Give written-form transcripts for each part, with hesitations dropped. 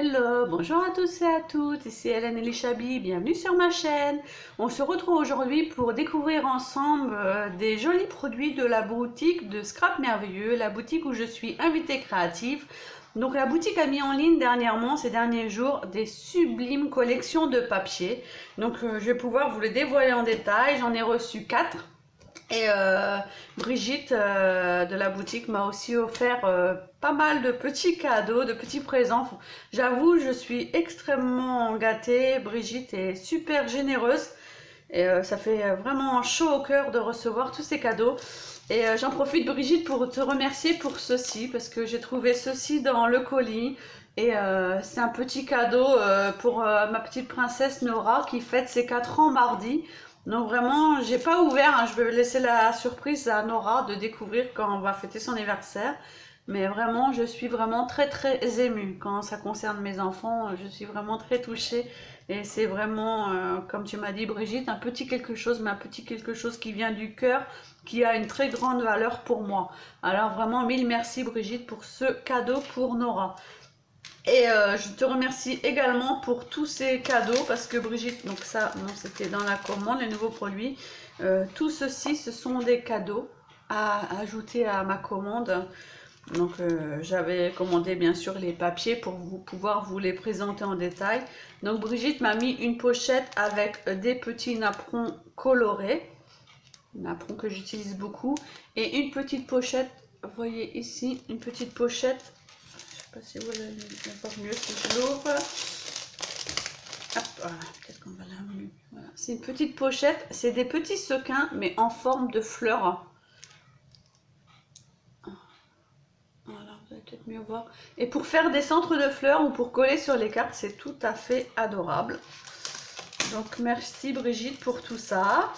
Hello, bonjour à tous et à toutes, ici Hélène Elishabi, bienvenue sur ma chaîne. On se retrouve aujourd'hui pour découvrir ensemble des jolis produits de la boutique de Scrap Merveilleux, la boutique où je suis invitée créative. Donc la boutique a mis en ligne dernièrement, ces derniers jours, des sublimes collections de papier. Donc je vais pouvoir vous les dévoiler en détail, j'en ai reçu 4. Et Brigitte de la boutique m'a aussi offert pas mal de petits cadeaux, de petits présents. J'avoue, je suis extrêmement gâtée. Brigitte est super généreuse et ça fait vraiment chaud au cœur de recevoir tous ces cadeaux. Et j'en profite, Brigitte, pour te remercier pour ceci parce que j'ai trouvé ceci dans le colis. Et c'est un petit cadeau pour ma petite princesse Nora qui fête ses 4 ans mardi. Donc vraiment, j'ai pas ouvert, hein. Je vais laisser la surprise à Nora de découvrir quand on va fêter son anniversaire. Mais vraiment, je suis vraiment très émue. Quand ça concerne mes enfants, je suis vraiment très touchée. Et c'est vraiment, comme tu m'as dit Brigitte, un petit quelque chose, mais un petit quelque chose qui vient du cœur, qui a une très grande valeur pour moi. Alors vraiment, mille merci Brigitte pour ce cadeau pour Nora. Et je te remercie également pour tous ces cadeaux parce que Brigitte, donc ça, non, c'était dans la commande, les nouveaux produits. Tout ceci, ce sont des cadeaux à ajouter à ma commande. Donc j'avais commandé bien sûr les papiers pour pouvoir vous les présenter en détail. Donc Brigitte m'a mis une pochette avec des petits napperons colorés, napperons que j'utilise beaucoup, et une petite pochette, vous voyez ici, une petite pochette. Je sais pas si vous l'avez encore mieux si je l'ouvre. Hop, voilà, peut-être qu'on va la mieux. Voilà. C'est une petite pochette, c'est des petits sequins mais en forme de fleurs. Voilà, vous allez peut-être mieux voir. Et pour faire des centres de fleurs ou pour coller sur les cartes, c'est tout à fait adorable. Donc merci Brigitte pour tout ça.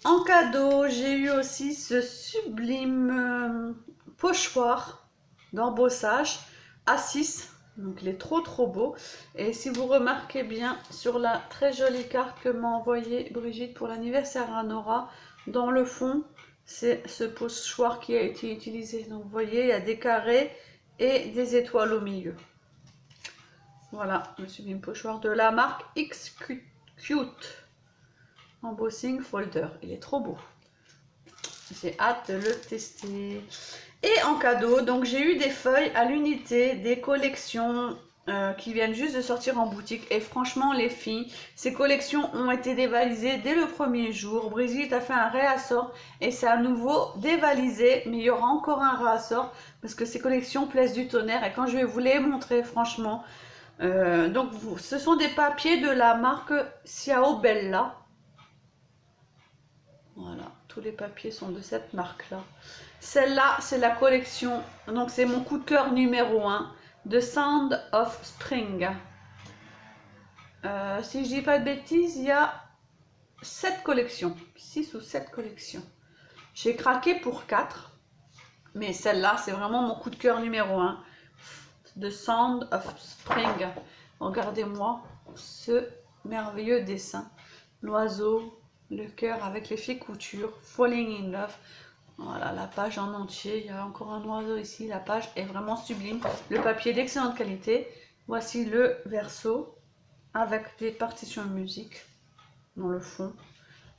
En cadeau, j'ai eu aussi ce sublime pochoir d'embossage A6. Donc il est trop beau. Et si vous remarquez bien sur la très jolie carte que m'a envoyée Brigitte pour l'anniversaire à Nora, dans le fond, c'est ce pochoir qui a été utilisé. Donc vous voyez, il y a des carrés et des étoiles au milieu. Voilà, le sublime pochoir de la marque X-Cute Embossing Folder. Il est trop beau. J'ai hâte de le tester. Et en cadeau, donc j'ai eu des feuilles à l'unité, des collections qui viennent juste de sortir en boutique. Et franchement les filles, ces collections ont été dévalisées dès le premier jour. Brigitte a fait un réassort et c'est à nouveau dévalisé. Mais il y aura encore un réassort parce que ces collections plaisent du tonnerre. Et quand je vais vous les montrer, franchement... donc ce sont des papiers de la marque Ciao Bella. Voilà, tous les papiers sont de cette marque-là. Celle-là, c'est la collection, donc c'est mon coup de cœur numéro 1, de Sound of Spring. Si je dis pas de bêtises, il y a 7 collections, 6 ou 7 collections. J'ai craqué pour 4, mais celle-là, c'est vraiment mon coup de cœur numéro 1, de Sound of Spring. Regardez-moi ce merveilleux dessin. L'oiseau, le cœur avec l'effet couture, Falling in Love. Voilà la page en entier, il y a encore un oiseau ici, la page est vraiment sublime. Le papier d'excellente qualité. Voici le verso avec des partitions de musique dans le fond.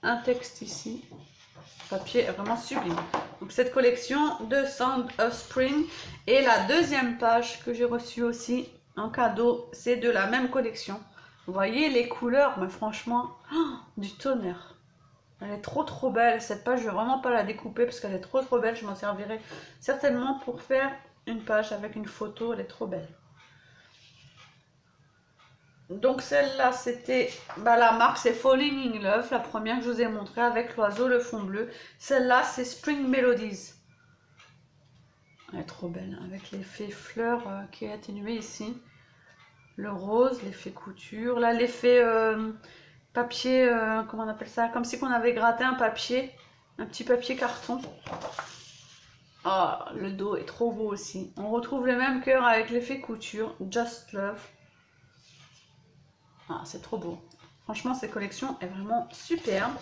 Un texte ici. Le papier est vraiment sublime. Donc cette collection de Sound of Spring. Et la deuxième page que j'ai reçue aussi en cadeau, c'est de la même collection. Vous voyez les couleurs, mais franchement, du tonnerre. Elle est trop belle, cette page je vais vraiment pas la découper parce qu'elle est trop belle, je m'en servirai certainement pour faire une page avec une photo, elle est trop belle. Donc celle-là c'était, la marque c'est Falling in Love, la première que je vous ai montrée avec l'oiseau, le fond bleu. Celle-là c'est Spring Melodies. Elle est trop belle, avec l'effet fleur qui est atténué ici. Le rose, l'effet couture, là l'effet... papier, comment on appelle ça? Comme si on avait gratté un papier, un petit papier carton. Ah, le dos est trop beau aussi. On retrouve le même cœur avec l'effet couture, Just Love. Ah, c'est trop beau. Franchement, cette collection est vraiment superbe.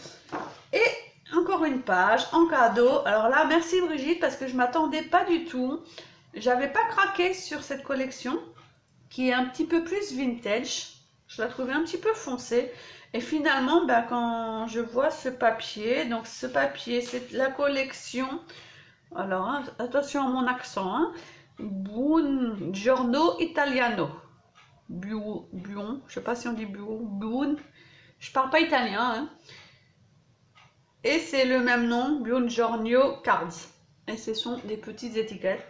Et encore une page en cadeau. Alors là, merci Brigitte parce que je m'attendais pas du tout. J'avais pas craqué sur cette collection. qui est un petit peu plus vintage. Je la trouvais un petit peu foncée. Et finalement, bah, quand je vois ce papier, donc ce papier, c'est la collection. Alors, hein, attention à mon accent, hein. Buongiorno Italiano. Buon, je sais pas si on dit buon. Je parle pas italien, hein. Et c'est le même nom, Buongiorno Cards. Et ce sont des petites étiquettes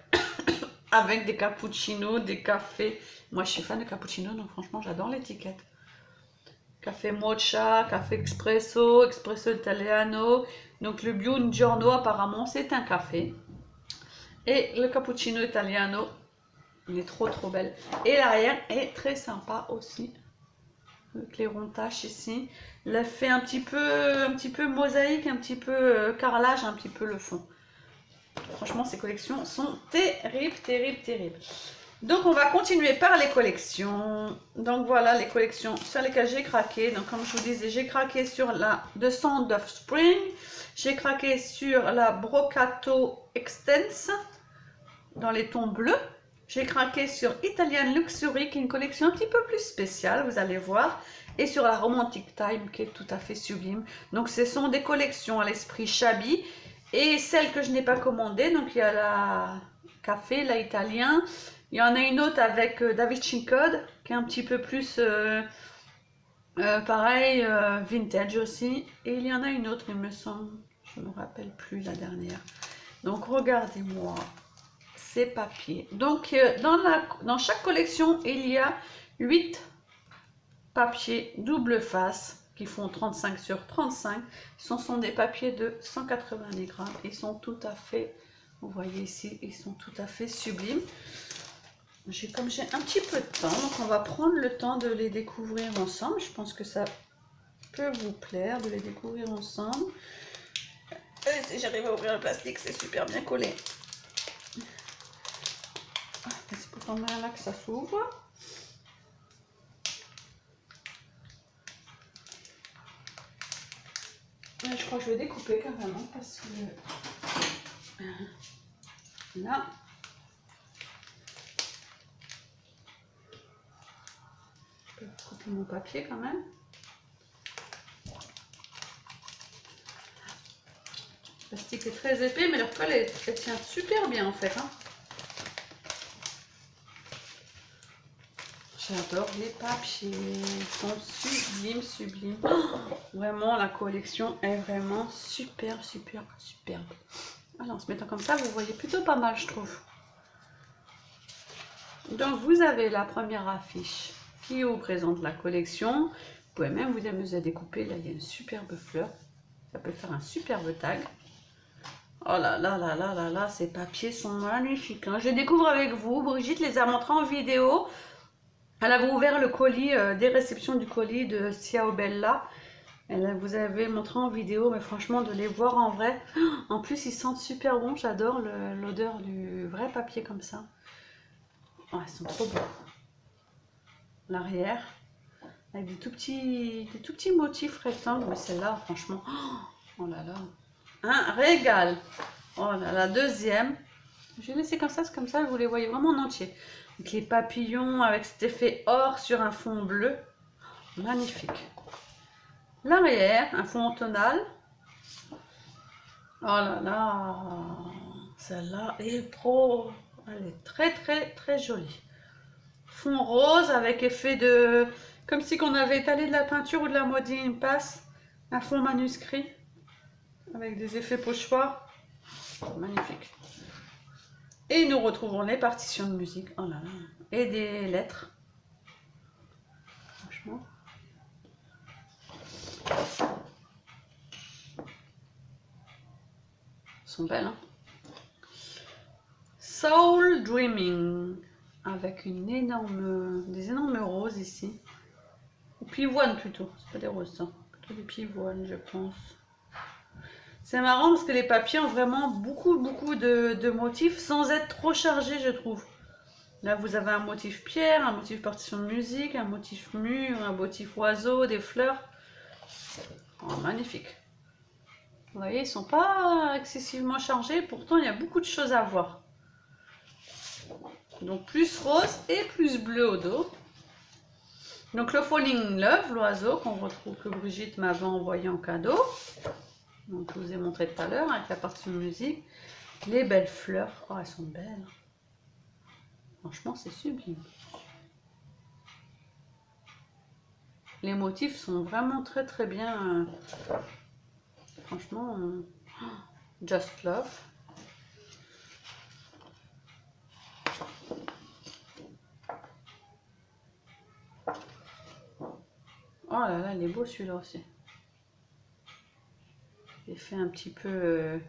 avec des cappuccinos, des cafés. Moi, je suis fan de cappuccino, donc franchement, j'adore l'étiquette. Café mocha, café espresso, espresso italiano. Donc le Buongiorno apparemment c'est un café. Et le cappuccino italiano, il est trop belle. Et l'arrière est très sympa aussi. Avec les ronds taches ici. L'effet un petit peu mosaïque, un petit peu carrelage, un petit peu le fond. Franchement ces collections sont terribles. Donc on va continuer par les collections. Donc voilà les collections sur lesquelles j'ai craqué. Donc comme je vous disais, j'ai craqué sur la The Sound of Spring. J'ai craqué sur la Brocato Extense dans les tons bleus. J'ai craqué sur Italian Luxury qui est une collection un petit peu plus spéciale, vous allez voir. Et sur la Romantic Time qui est tout à fait sublime. Donc ce sont des collections à l'esprit shabby. Et celle que je n'ai pas commandée, donc il y a la café, la italien. Il y en a une autre avec Da Vinci Code, qui est un petit peu plus pareil, vintage aussi. Et il y en a une autre, il me semble, je ne me rappelle plus la dernière. Donc regardez-moi ces papiers. Donc dans chaque collection, il y a 8 papiers double face qui font 35 sur 35. Ce sont des papiers de 190 grammes. Ils sont tout à fait, vous voyez ici, ils sont tout à fait sublimes. Comme j'ai un petit peu de temps, donc on va prendre le temps de les découvrir ensemble. Je pense que ça peut vous plaire de les découvrir ensemble. Et si j'arrive à ouvrir le plastique, c'est super bien collé. C'est pourtant là que ça s'ouvre. Je crois que je vais découper carrément parce que là. Je peux couper mon papier quand même. Le plastique est très épais, mais leur colle elle tient super bien en fait. Hein. J'adore les papiers, ils sont sublimes. Oh, vraiment, la collection est vraiment superbe. Alors, en se mettant comme ça, vous voyez plutôt pas mal, je trouve. Donc, vous avez la première affiche qui vous présente la collection. Vous pouvez même vous amuser à découper. Là, il y a une superbe fleur. Ça peut faire un superbe tag. Oh là, ces papiers sont magnifiques. Hein. Je les découvre avec vous. Brigitte les a montrés en vidéo. Elle avait ouvert le colis, des réceptions du colis de Ciao Bella. Elle vous avait montré en vidéo, mais franchement, de les voir en vrai. En plus, ils sentent super bon. J'adore l'odeur du vrai papier comme ça. Oh, ils sont trop beaux. L'arrière, avec des tout petits motifs rectangles. Mais celle-là, franchement, oh là là. Un régal. Oh là là, deuxième. Je vais laisser comme ça, vous les voyez vraiment en entier. Donc les papillons avec cet effet or sur un fond bleu. Magnifique. L'arrière, un fond en tonal. Oh là là. Celle-là est pro. Elle est très jolie. Fond rose avec effet de... Comme si on avait étalé de la peinture ou de la modeling passe. Un fond manuscrit. Avec des effets pochoirs. Magnifique. Et nous retrouvons les partitions de musique. Oh là là. Et des lettres. Franchement. Elles sont belles, hein. Soul Dreaming. Avec des énormes roses ici. Ou pivoines plutôt. C'est pas des roses, ça. Plutôt des pivoines, je pense. C'est marrant parce que les papiers ont vraiment beaucoup de motifs sans être trop chargés, je trouve. Là, vous avez un motif pierre, un motif partition de musique, un motif mur, un motif oiseau, des fleurs. Oh, magnifique. Vous voyez, ils ne sont pas excessivement chargés, pourtant il y a beaucoup de choses à voir. Donc plus rose et plus bleu au dos. Donc le Falling Love, l'oiseau qu'on retrouve, que Brigitte m'avait envoyé en cadeau. Donc je vous ai montré tout à l'heure avec la partie de musique. Les belles fleurs, oh elles sont belles. Franchement c'est sublime. Les motifs sont vraiment très bien. Franchement, Just Love. Oh là là, il est beau celui-là aussi. Il fait un petit peu...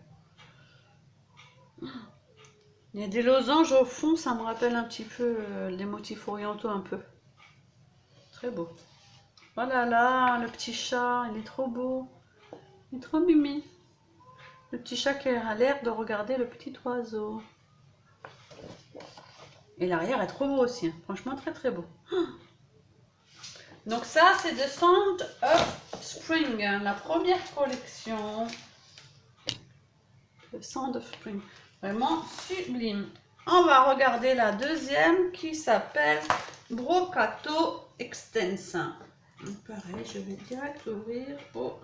Il y a des losanges au fond, ça me rappelle un petit peu les motifs orientaux un peu. Très beau. Oh là là, le petit chat, il est trop beau. Il est trop mimi. Le petit chat qui a l'air de regarder le petit oiseau. Et l'arrière est trop beau aussi, hein. Franchement très beau. Donc ça c'est The Sound of Spring, hein, la première collection. The Sound of Spring, vraiment sublime. On va regarder la deuxième qui s'appelle Brocato Extense. Pareil, je vais direct l'ouvrir. Oh.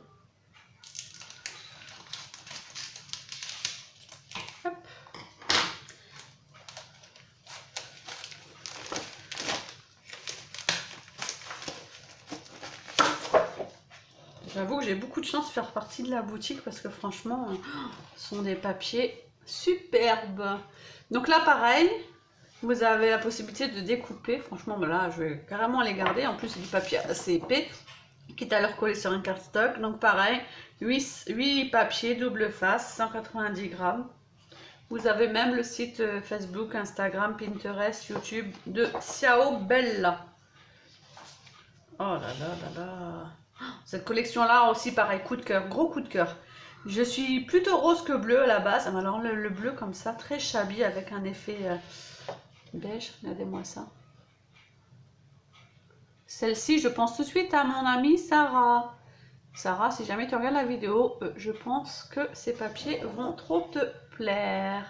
Hop. J'avoue que j'ai beaucoup de chance de faire partie de la boutique parce que franchement, ce sont des papiers superbes. Donc là, pareil, vous avez la possibilité de découper. Franchement, ben là, je vais carrément les garder. En plus, c'est du papier assez épais, quitte à leur coller sur un cardstock. Donc pareil, 8 papiers double face, 190 grammes. Vous avez même le site Facebook, Instagram, Pinterest, YouTube de Ciao Bella. Oh là là là là. Cette collection-là aussi, pareil, coup de cœur, gros coup de cœur. Je suis plutôt rose que bleu à la base. Alors le bleu comme ça, très shabby avec un effet beige. Regardez-moi ça. Celle-ci, je pense tout de suite à mon amie Sarah. Sarah, si jamais tu regardes la vidéo, je pense que ces papiers vont trop te plaire.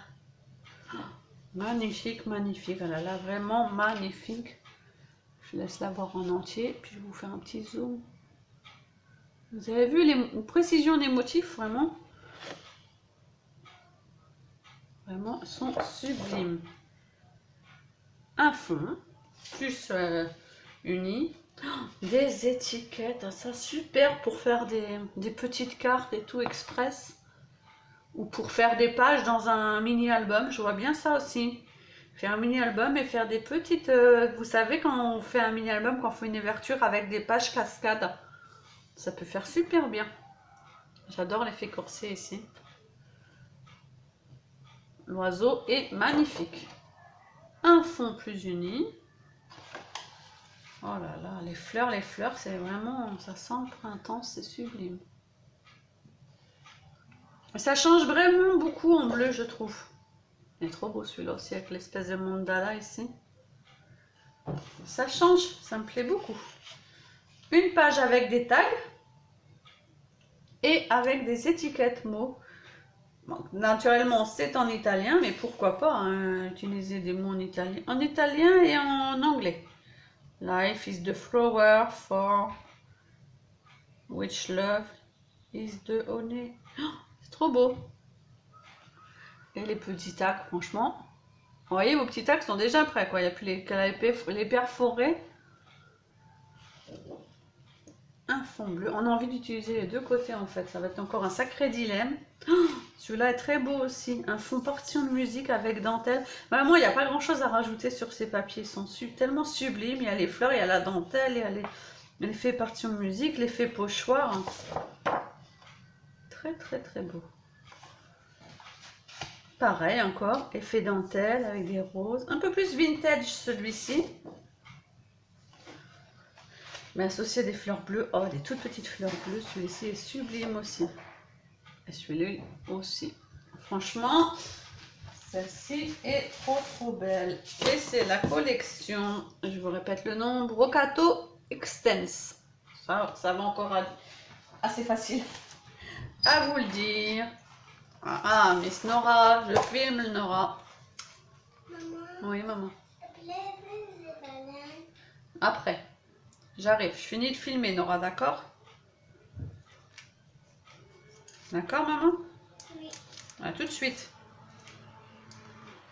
Magnifique, magnifique. Oh là là, vraiment magnifique. Je laisse la voir en entier, puis je vais vous faire un petit zoom. Vous avez vu les précisions des motifs, vraiment. Vraiment, sont sublimes. Un fond, plus uni. Des étiquettes, ça super pour faire des petites cartes et tout express. Ou pour faire des pages dans un mini-album, je vois bien ça aussi. Faire un mini-album et faire des petites... vous savez quand on fait un mini-album, quand on fait une ouverture avec des pages cascades. Ça peut faire super bien. J'adore l'effet corset ici. L'oiseau est magnifique. Un fond plus uni. Oh là là, les fleurs, c'est vraiment... Ça sent le printemps, c'est sublime. Ça change vraiment beaucoup en bleu, je trouve. Il est trop beau celui-là aussi, avec l'espèce de mandala ici. Ça change, ça me plaît beaucoup. Une page avec des tags. Et avec des étiquettes mots. Bon, naturellement, c'est en italien, mais pourquoi pas hein, utiliser des mots en italien et en anglais. Life is the flower for which love is the honey. Oh, c'est trop beau. Et les petits tacs, franchement. Vous voyez, vos petits tacs sont déjà prêts, quoi. Il n'y a plus les perforer. Un fond bleu. On a envie d'utiliser les deux côtés en fait. Ça va être encore un sacré dilemme. Oh, celui-là est très beau aussi. Un fond portion de musique avec dentelle. Vraiment, il n'y a pas grand chose à rajouter sur ces papiers. Ils sont tellement sublimes. Il y a les fleurs, il y a la dentelle, il y a l'effet portion de musique, l'effet pochoir. Très beau. Pareil encore, effet dentelle avec des roses. Un peu plus vintage celui-ci. Mais associé à des fleurs bleues, oh des toutes petites fleurs bleues, celui-ci est sublime aussi. Et celui-là aussi. Franchement, celle-ci est trop belle. Et c'est la collection, je vous répète le nom, Brocato Extense. Ça va encore assez facile à vous le dire. Ah, Miss Nora, je filme Nora. Maman, Oui, maman. Après. J'arrive, je finis de filmer, Nora, d'accord? D'accord, maman? Oui. À tout de suite.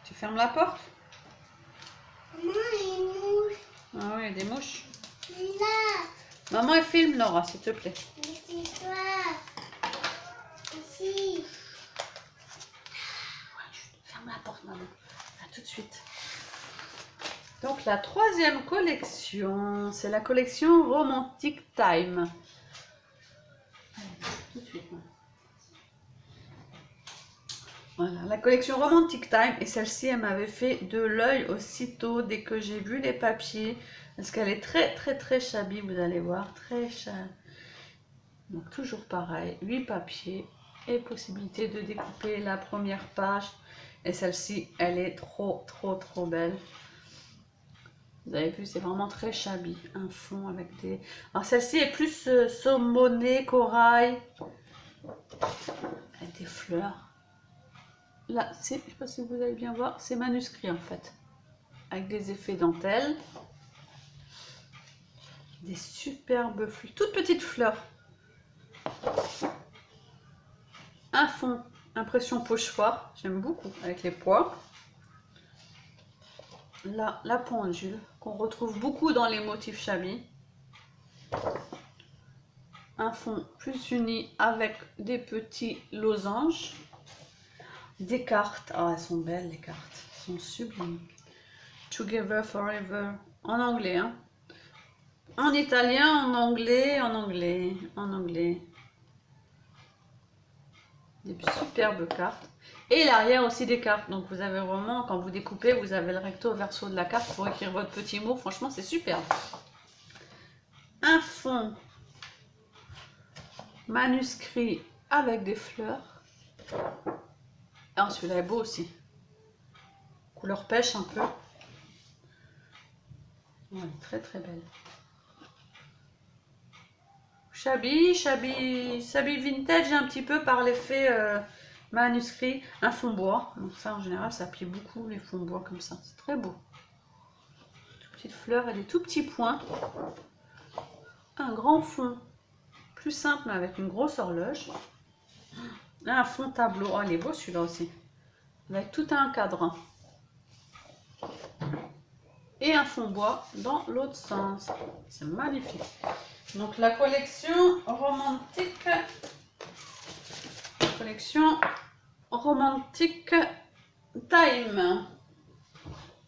Tu fermes la porte? Maman, les mouches. Ah oui, il y a des mouches. Là. Maman, elle filme, Nora, s'il te plaît. Mais c'est toi. Ici. Ouais, ferme la porte, maman. À tout de suite. Donc, la troisième collection, c'est la collection Romantic Time. Allez, tout de suite, maman. Voilà, la collection Romantic Time, et celle-ci, elle m'avait fait de l'œil aussitôt dès que j'ai vu les papiers, parce qu'elle est très shabby, vous allez voir, très shabby. Donc toujours pareil, 8 papiers et possibilité de découper la première page, et celle-ci, elle est trop belle. Vous avez vu, c'est vraiment très shabby, un fond avec des... Alors celle-ci est plus saumonée, corail, avec des fleurs. Là, je ne sais pas si vous allez bien voir, c'est manuscrit en fait, avec des effets dentelle, des superbes fleurs, toutes petites fleurs, un fond, impression pochoir, j'aime beaucoup, avec les pois. Là, la pendule, qu'on retrouve beaucoup dans les motifs shabby. Un fond plus uni avec des petits losanges. Des cartes, ah elles sont belles les cartes, elles sont sublimes. Together Forever, en anglais, hein. En italien, en anglais, en anglais. Des superbes cartes. Et l'arrière aussi des cartes. Donc vous avez vraiment, quand vous découpez, vous avez le recto verso de la carte pour écrire votre petit mot. Franchement, c'est superbe. Un fond manuscrit avec des fleurs. Ah, celui-là est beau aussi. Couleur pêche un peu. Ouais, très belle. Shabby vintage un petit peu par l'effet manuscrit. Un fond bois. Donc ça en général ça plaît beaucoup les fonds bois comme ça. C'est très beau. Toutes petites fleurs et des tout petits points. Un grand fond. Plus simple mais avec une grosse horloge. Un fond tableau. Oh il est beau celui-là aussi. Avec tout un cadre. Et un fond bois dans l'autre sens. C'est magnifique. Donc la collection romantique Time.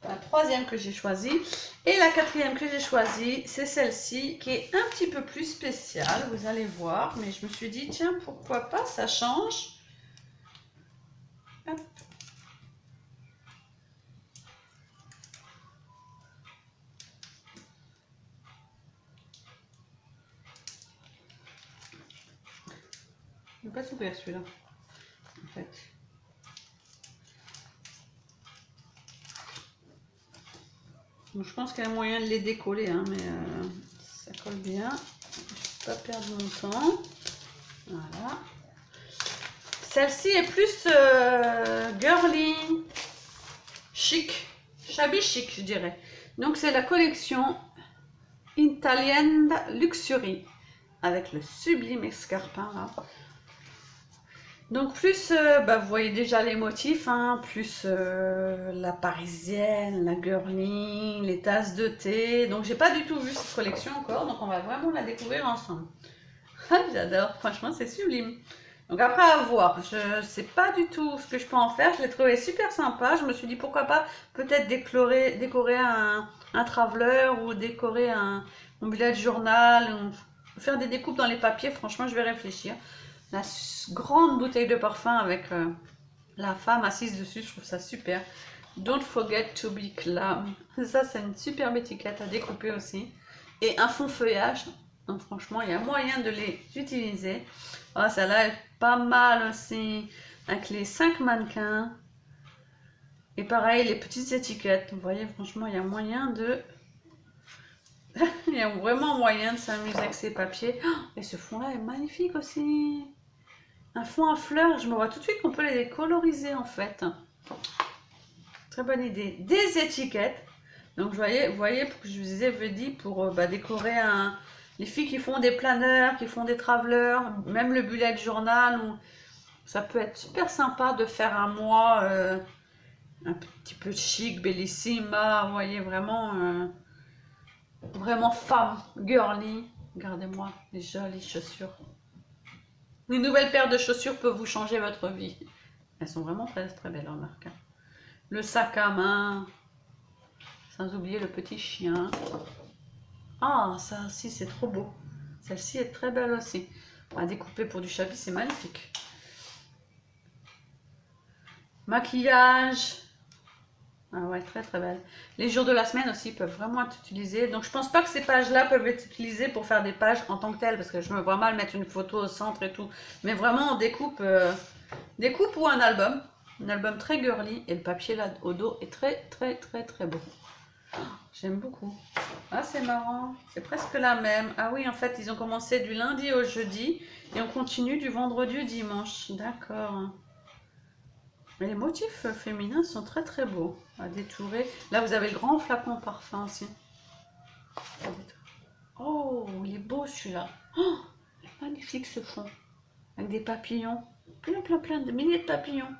La troisième que j'ai choisie. Et la quatrième que j'ai choisie, c'est celle-ci qui est un petit peu plus spéciale. Vous allez voir. Mais je me suis dit, tiens, pourquoi pas, ça change. Hop. Il ne va pas s'ouvrir celui-là, en fait. Donc, je pense qu'il y a moyen de les décoller, hein, mais ça colle bien. Je ne vais pas perdre mon temps. Voilà. Celle-ci est plus girly, chic, shabby chic, je dirais. Donc, c'est la collection Italienne Luxury avec le sublime escarpin là. Donc plus, vous voyez déjà les motifs, hein, plus la parisienne, la girly, les tasses de thé. Donc j'ai pas du tout vu cette collection encore, donc on va vraiment la découvrir ensemble. J'adore, franchement c'est sublime. Donc après à voir, je sais pas du tout ce que je peux en faire, je l'ai trouvé super sympa. Je me suis dit pourquoi pas peut-être décorer un traveler ou décorer un bullet journal, ou faire des découpes dans les papiers, franchement je vais réfléchir. La grande bouteille de parfum avec la femme assise dessus, je trouve ça super. Don't forget to be calm. Ça, c'est une superbe étiquette à découper aussi. Et un fond feuillage. Donc, franchement, il y a moyen de les utiliser. Ah, celle-là est pas mal aussi. Avec les 5 mannequins. Et pareil, les petites étiquettes. Vous voyez, franchement, il y a moyen de... il y a vraiment moyen de s'amuser avec ces papiers. Oh, et ce fond-là est magnifique aussi. Un fond à fleurs, je me vois tout de suite qu'on peut les coloriser en fait. Très bonne idée. Des étiquettes. Donc vous voyez, pour que je vous ai dit, pour décorer les filles qui font des planeurs, qui font des travelers, même le bullet journal, ça peut être super sympa de faire un mois un petit peu chic, bellissima, vous voyez, vraiment, vraiment femme, girly. Regardez-moi les jolies chaussures. Une nouvelle paire de chaussures peut vous changer votre vie. Elles sont vraiment très très belles, remarque. Le sac à main, sans oublier le petit chien. Ah, ça aussi, c'est trop beau. Celle-ci est très belle aussi. À découper pour du chablis, c'est magnifique. Maquillage. Ah ouais, très très belle. Les jours de la semaine aussi peuvent vraiment être utilisés. Donc je pense pas que ces pages-là peuvent être utilisées pour faire des pages en tant que telles, parce que je me vois mal mettre une photo au centre et tout. Mais vraiment, on découpe, découpe ou un album. Un album très girly. Et le papier là au dos est très très très très beau. J'aime beaucoup. Ah, c'est marrant. C'est presque la même. Ah oui, en fait, ils ont commencé du lundi au jeudi et on continue du vendredi au dimanche. D'accord. Mais les motifs féminins sont très très beaux à détourer. Là, vous avez le grand flacon parfum aussi. Oh, il est beau celui-là. Oh, il est magnifique ce fond. Avec des papillons. Plein de milliers de papillons.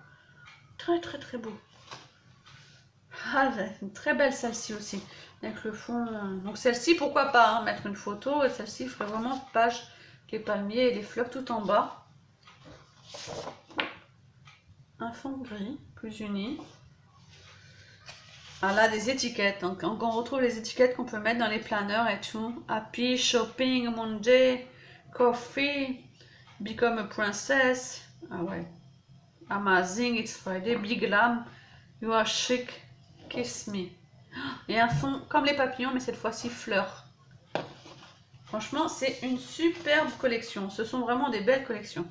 Très très très beau. Ah, une très belle celle-ci aussi. Avec le fond. Donc celle-ci, pourquoi pas hein, mettre une photo. Et celle-ci ferait vraiment page avec les palmiers et les fleurs tout en bas. Un fond gris, plus uni. Ah là, des étiquettes. Donc on retrouve les étiquettes qu'on peut mettre dans les planeurs et tout. Happy, shopping, Monday, coffee, become a princess. Ah ouais. Amazing, it's Friday, big lamb, you are chic, kiss me. Et un fond comme les papillons, mais cette fois-ci fleurs. Franchement, c'est une superbe collection. Ce sont vraiment des belles collections.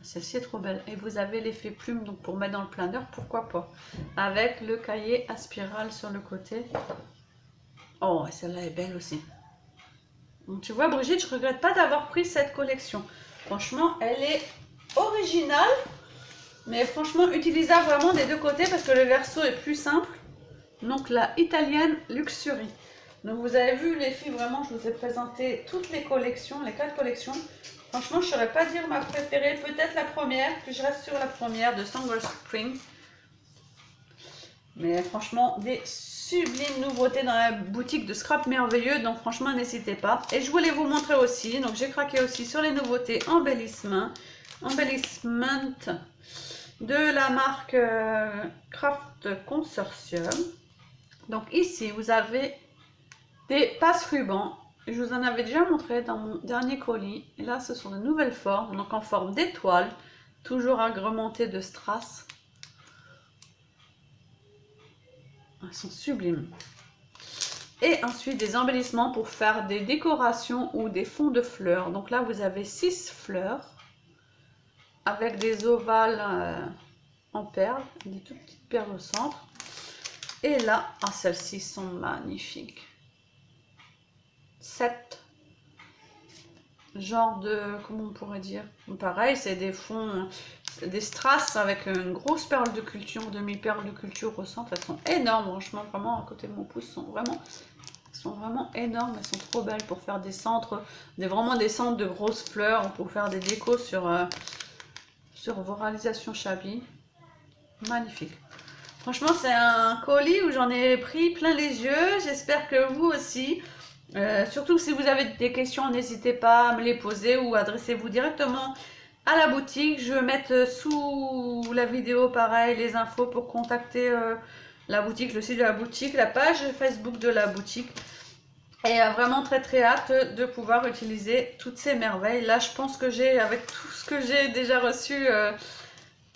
Celle-ci est trop belle. Et vous avez l'effet plume, donc pour mettre dans le planeur, pourquoi pas. Avec le cahier à spirale sur le côté. Oh, celle-là est belle aussi. Donc tu vois, Brigitte, je regrette pas d'avoir pris cette collection. Franchement, elle est originale, mais franchement utilisable vraiment des deux côtés parce que le verso est plus simple. Donc la italienne Luxury. Donc vous avez vu les filles, vraiment je vous ai présenté toutes les collections, les 4 collections. Franchement je ne saurais pas dire ma préférée, peut-être la première, que je reste sur la première de Sandwell Spring. Mais franchement des sublimes nouveautés dans la boutique de Scrap Merveilleux, donc franchement n'hésitez pas. Et je voulais vous montrer aussi, donc j'ai craqué aussi sur les nouveautés embellissement de la marque Craft Consortium. Donc ici, vous avez des passe-rubans. Je vous en avais déjà montré dans mon dernier colis. Et là, ce sont de nouvelles formes, donc en forme d'étoile, toujours agrémentées de strass. Elles sont sublimes. Et ensuite, des embellissements pour faire des décorations ou des fonds de fleurs. Donc là, vous avez 6 fleurs avec des ovales en perles, des toutes petites perles au centre. Et là, ah, celles-ci sont magnifiques. 7 genre de, comment on pourrait dire, pareil, c'est des fonds, des strass avec une grosse perle de culture, demi-perle de culture au centre. Elles sont énormes, franchement, vraiment à côté de mon pouce, sont vraiment énormes. Elles sont trop belles pour faire des centres, vraiment des centres de grosses fleurs, pour faire des décos sur vos réalisations chablis. Magnifique. Franchement, c'est un colis où j'en ai pris plein les yeux. J'espère que vous aussi. Surtout si vous avez des questions, n'hésitez pas à me les poser ou adressez-vous directement à la boutique. Je vais mettre sous la vidéo, pareil, les infos pour contacter la boutique, le site de la boutique, la page Facebook de la boutique. Et vraiment très très hâte de pouvoir utiliser toutes ces merveilles. Là, je pense que j'ai, avec tout ce que j'ai déjà reçu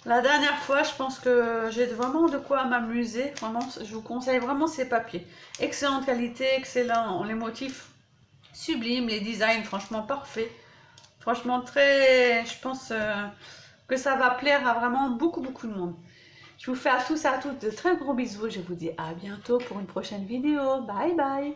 la dernière fois, je pense que j'ai vraiment de quoi m'amuser. Vraiment, je vous conseille vraiment ces papiers. Excellente qualité, excellent. Les motifs sublimes, les designs franchement parfaits. Franchement très, je pense que ça va plaire à vraiment beaucoup de monde. Je vous fais à tous et à toutes de très gros bisous. Je vous dis à bientôt pour une prochaine vidéo. Bye bye.